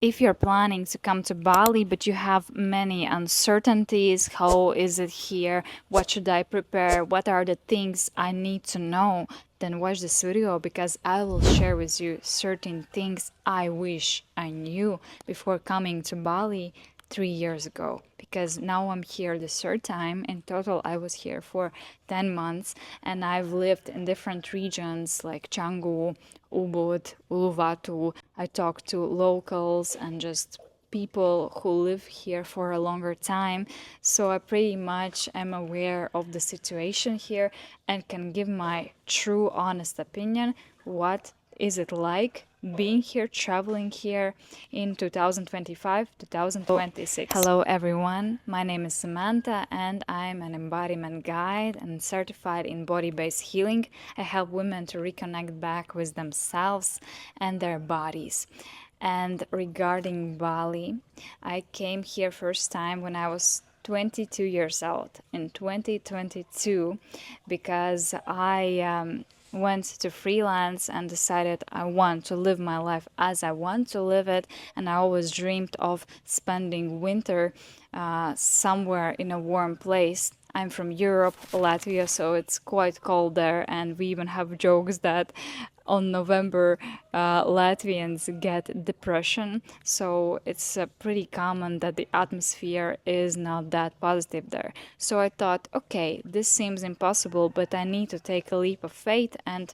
If you're planning to come to Bali, but you have many uncertainties, how is it here? What should I prepare? What are the things I need to know? Then watch this video because I will share with you certain things I wish I knew before coming to Bali 3 years ago, because now I'm here the third time. In total, I was here for 10 months and I've lived in different regions like Canggu, Ubud, Uluwatu. I talked to locals and just people who live here for a longer time. So I pretty much am aware of the situation here and can give my true, honest opinion. What is it like being here, traveling here in 2025, 2026? Hello, everyone. My name is Samanta, and I'm an embodiment guide and certified in body based healing. I help women to reconnect back with themselves and their bodies. And regarding Bali, I came here first time when I was 22 years old in 2022 because I went to freelance and decided I want to live my life as I want to live it. And I always dreamed of spending winter somewhere in a warm place. I'm from Europe, Latvia, so it's quite cold there, and we even have jokes that on November Latvians get depression. So it's pretty common that the atmosphere is not that positive there. So I thought, okay, this seems impossible, but I need to take a leap of faith and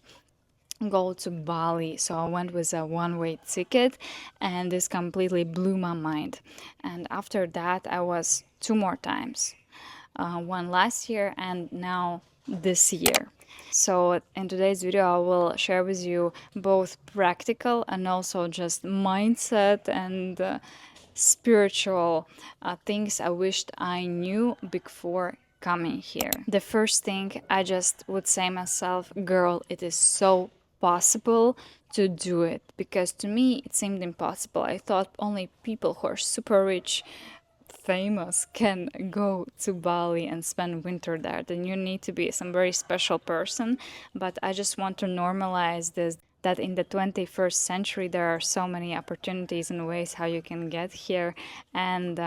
go to Bali. So I went with a one-way ticket, and this completely blew my mind. And after that, I was two more times, one last year and now this year. So in today's video, I will share with you both practical and also just mindset and spiritual things I wished I knew before coming here. The first thing I just would say myself, girl, it is so possible to do it, because to me it seemed impossible. I thought only people who are super rich, famous, can go to Bali and spend winter there. Then you need to be some very special person. But I just want to normalize this, that in the 21st century there are so many opportunities and ways how you can get here and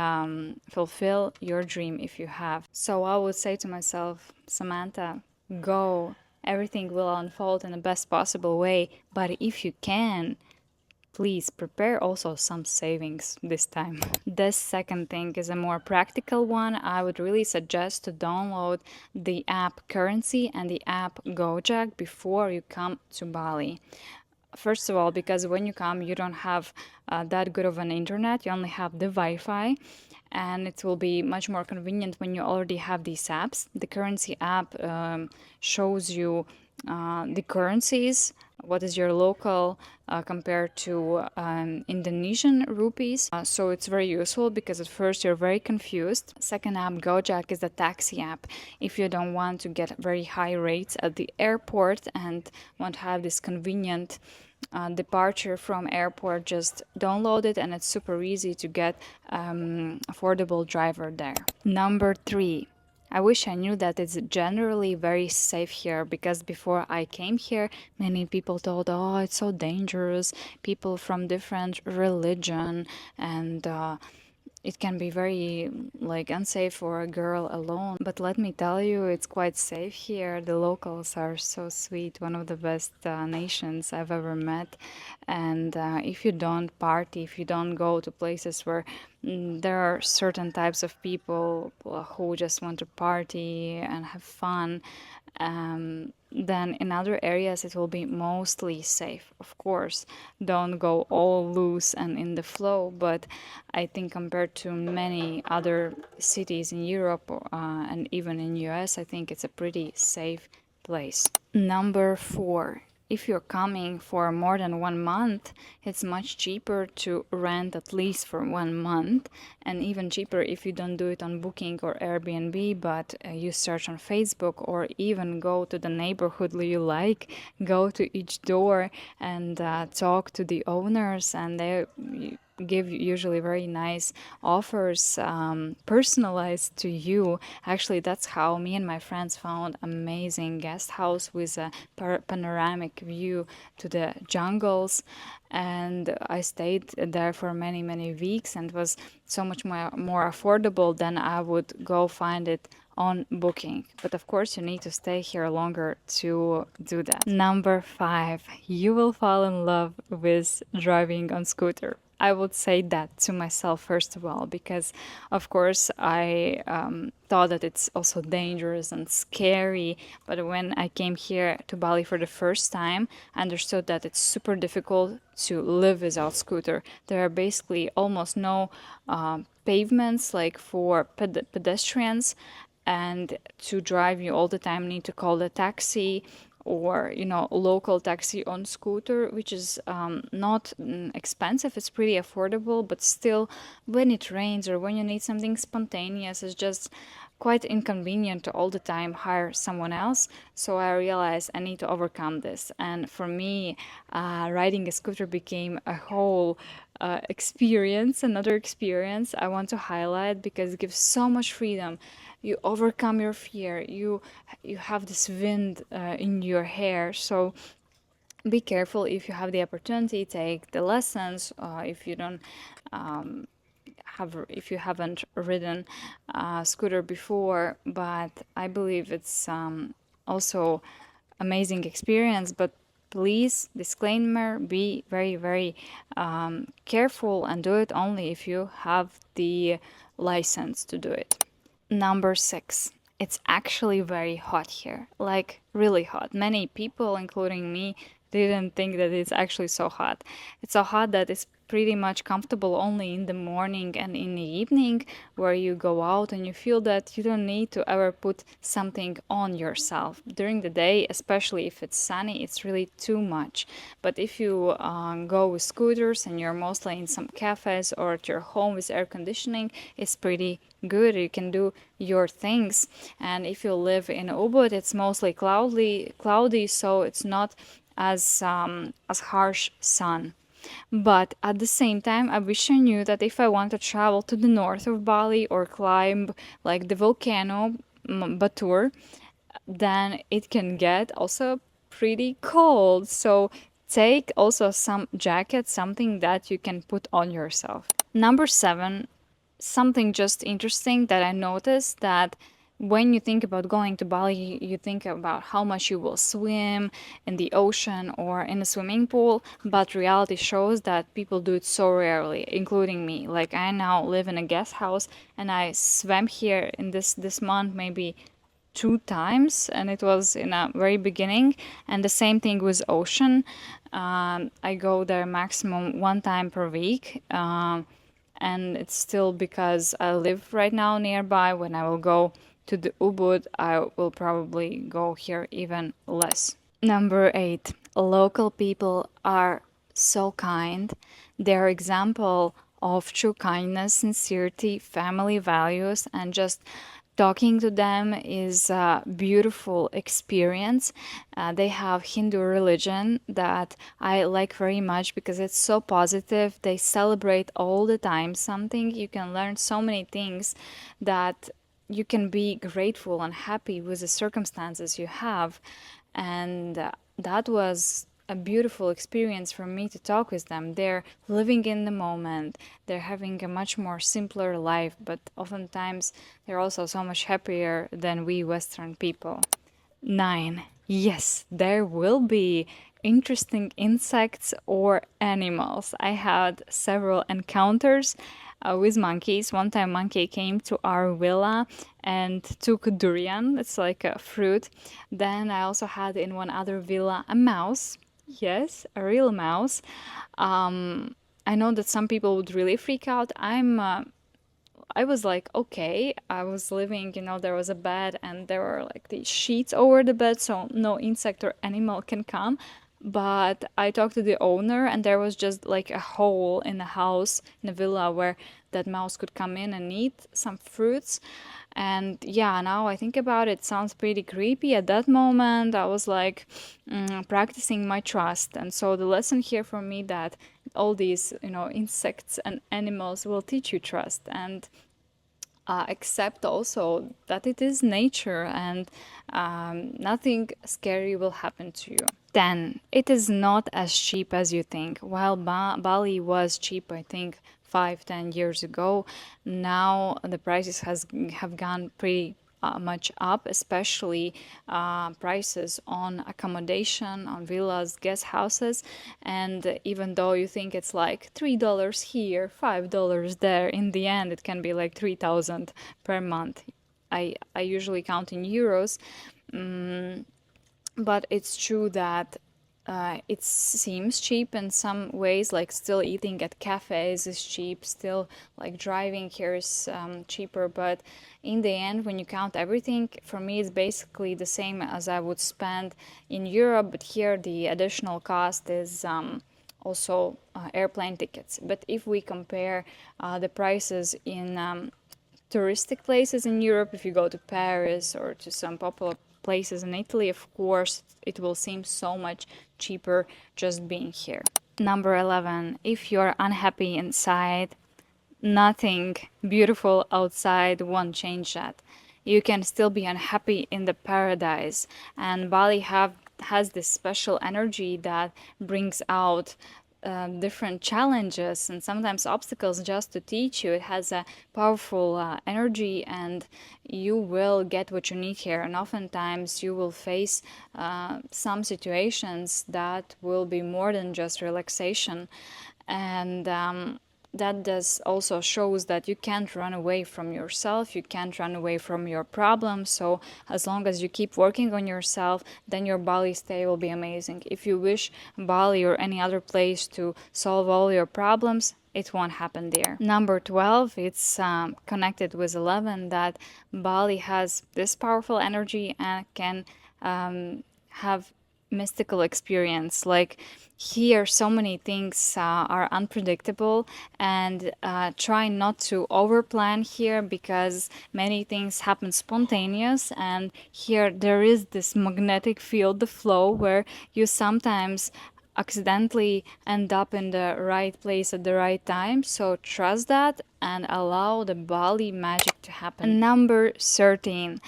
fulfill your dream if you have. So I would say to myself, Samantha, go. Everything will unfold in the best possible way. But if you can, please prepare also some savings this time. The second thing is a more practical one. I would really suggest to download the app Currency and the app Gojek before you come to Bali. First of all, because when you come, you don't have that good of an internet, you only have the Wi-Fi, and it will be much more convenient when you already have these apps. The Currency app shows you the currencies, what is your local compared to Indonesian rupees. So it's very useful because at first you're very confused. Second app, Gojek, is the taxi app. If you don't want to get very high rates at the airport and want to have this convenient departure from airport, just download it and it's super easy to get affordable driver there. Number 3, I wish I knew that it's generally very safe here, because before I came here, many people told, oh, it's so dangerous, people from different religion, and it can be very unsafe for a girl alone. But let me tell you, it's quite safe here. The locals are so sweet, one of the best nations I've ever met. And if you don't party, if you don't go to places where there are certain types of people who just want to party and have fun, then in other areas it will be mostly safe. Of course, don't go all loose and in the flow, but I think compared to many other cities in Europe and even in US, I think it's a pretty safe place. Number 4. If you're coming for more than 1 month, it's much cheaper to rent at least for 1 month, and even cheaper if you don't do it on Booking or Airbnb, but you search on Facebook or even go to the neighborhood you like, go to each door and talk to the owners, and they give usually very nice offers, personalized to you. Actually, that's how me and my friends found amazing guest house with a panoramic view to the jungles. And I stayed there for many, many weeks, and was so much more affordable than I would go find it on booking. But of course, you need to stay here longer to do that. Number 5, you will fall in love with driving on scooter. I would say that to myself first of all, because of course I thought that it's also dangerous and scary. But when I came here to Bali for the first time, I understood that it's super difficult to live without scooter. There are basically almost no pavements like for pedestrians, and to drive you all the time need to call a taxi, or local taxi on scooter, which is not expensive. It's pretty affordable, but still, when it rains or when you need something spontaneous, it's just quite inconvenient to all the time hire someone else. So I realized I need to overcome this, and for me, riding a scooter became a whole experience, another experience I want to highlight, because it gives so much freedom. You overcome your fear. You have this wind in your hair. So be careful. If you have the opportunity, take the lessons. If you don't if you haven't ridden a scooter before. But I believe it's also amazing experience. But please, disclaimer, be very, very careful, and do it only if you have the license to do it. Number 6. It's actually very hot here, like really hot. Many people, including me, didn't think that it's actually so hot. It's so hot that it's pretty much comfortable only in the morning and in the evening, where you go out and you feel that you don't need to ever put something on yourself. During the day, especially if it's sunny, it's really too much. But if you go with scooters and you're mostly in some cafes or at your home with air conditioning, it's pretty good. You can do your things. And if you live in Ubud, it's mostly cloudy, so it's not as harsh sun. But at the same time, I wish I knew that if I want to travel to the north of Bali or climb like the volcano Batur, then it can get also pretty cold. So take also some jacket, something that you can put on yourself. Number 7, something just interesting that I noticed, that when you think about going to Bali, you think about how much you will swim in the ocean or in a swimming pool, but reality shows that people do it so rarely, including me. Like, I now live in a guest house, and I swam here in this month maybe 2 times, and it was in a very beginning. And the same thing with ocean. I go there maximum 1 time per week. And it's still because I live right now nearby. When I will go to the Ubud, I will probably go here even less. Number 8, local people are so kind. They're example of true kindness, sincerity, family values, and just talking to them is a beautiful experience. They have Hindu religion that I like very much because it's so positive. They celebrate all the time something. You can learn so many things, that you can be grateful and happy with the circumstances you have. And that was a beautiful experience for me to talk with them. They're living in the moment. They're having a much more simpler life, but oftentimes they're also so much happier than we Western people. 9. Yes, there will be interesting insects or animals. I had several encounters with monkeys. One time, monkey came to our villa and took durian. It's like a fruit. Then I also had in one other villa a mouse. Yes, a real mouse. I know that some people would really freak out. I was like, okay, I was living, there was a bed and there were like these sheets over the bed, so no insect or animal can come. But I talked to the owner, and there was just like a hole in the house, in a villa, where that mouse could come in and eat some fruits. And yeah, now I think about it, sounds pretty creepy. At that moment, I was like practicing my trust. And so the lesson here for me that all these, insects and animals will teach you trust, and accept also that it is nature, and nothing scary will happen to you. Then it is not as cheap as you think. While Bali was cheap, I think 5-10 years ago, now the prices has have gone pretty much up, especially prices on accommodation, on villas, guest houses. And even though you think it's like $3 here, $5 there, in the end it can be like 3,000 per month. I usually count in euros. But it's true that it seems cheap in some ways, like still eating at cafes is cheap, still like driving here is cheaper. But in the end, when you count everything, for me it's basically the same as I would spend in Europe, but here the additional cost is also airplane tickets. But if we compare the prices in touristic places in Europe, if you go to Paris or to some popular places in Italy, of course, it will seem so much cheaper just being here. Number 11, if you're unhappy inside, nothing beautiful outside won't change that. You can still be unhappy in the paradise, and Bali has this special energy that brings out different challenges and sometimes obstacles just to teach you. It has a powerful energy, and you will get what you need here. And oftentimes you will face some situations that will be more than just relaxation. And that does also shows that you can't run away from yourself, you can't run away from your problems. So as long as you keep working on yourself, then your Bali stay will be amazing. If you wish Bali or any other place to solve all your problems, it won't happen there. Number 12, it's connected with 11, that Bali has this powerful energy and can have mystical experience. Like here, so many things are unpredictable, and try not to overplan here, because many things happen spontaneous. And here there is this magnetic field, the flow, where you sometimes accidentally end up in the right place at the right time. So trust that and allow the Bali magic to happen. Number 13,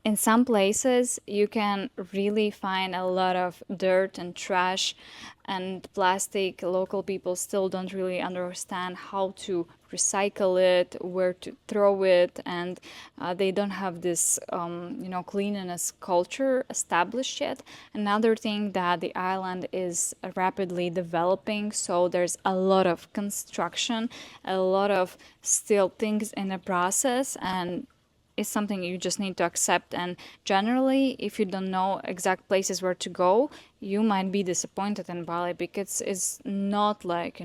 in some places you can really find a lot of dirt and trash and plastic. Local people still don't really understand how to recycle it, where to throw it, and they don't have this cleanliness culture established yet. Another thing, that the island is rapidly developing, so there's a lot of construction, a lot of still things in the process, and it's something you just need to accept. And generally, if you don't know exact places where to go, you might be disappointed in Bali, because it's not like,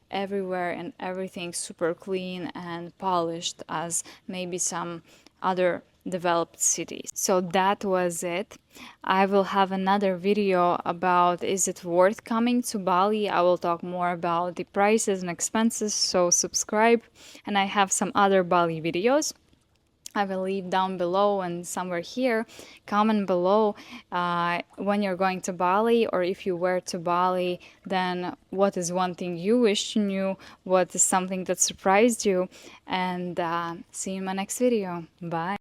everywhere and everything super clean and polished as maybe some other developed cities. So that was it. I will have another video about is it worth coming to Bali. I will talk more about the prices and expenses, so subscribe. And I have some other Bali videos I will leave down below, and somewhere here. Comment below when you're going to Bali, or if you were to Bali, then what is one thing you wish you knew, what is something that surprised you, and see you in my next video. Bye.